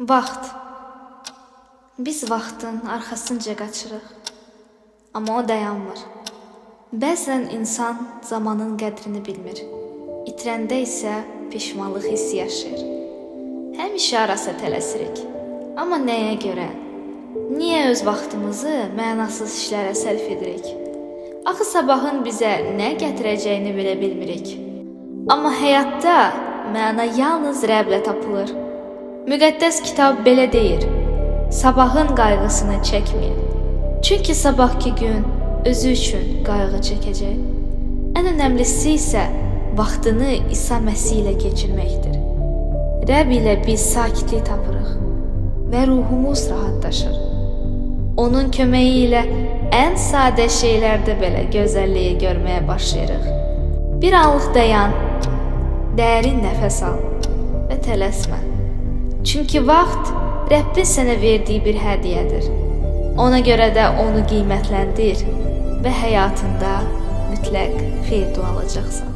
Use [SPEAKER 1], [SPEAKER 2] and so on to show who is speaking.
[SPEAKER 1] Vaxt. Biz vaxtın arxasınca qaçırıq. Amma o dayanmır. Bəzən insan zamanın qədrini bilmir. İtirəndə isə peşmanlıq hissi yaşayır. Həmişə arasa tələsirik. Amma nəyə görə? Niyə öz vaxtımızı mənasız işlərə sərf edirik? Axı sabahın bizə nə gətirəcəyini bilə bilmirik. Amma həyatda məna yalnız rəblə tapılır. Müqəddəs kitab belə deyir: sabahın qayğısını çəkməyin. Çünki sabahki gün özü üçün qayğı çəkəcək. Ən önəmlisi isə vaxtını İsa Məsih ilə keçirməkdir. Rəbb ilə biz sakitlik tapırıq və ruhumuz rahatlaşır. Onun köməyi ilə ən sadə şeylərdə belə gözəlliyi görməyə başlayırıq. Bir anlıq dayan, dərin nəfəs al və tələsmə. Çünki vaxt Rəbbin sənə verdiyi bir hədiyyədir. Ona görə də onu qiymətləndir və həyatında mütləq xeyir dua alacaqsan.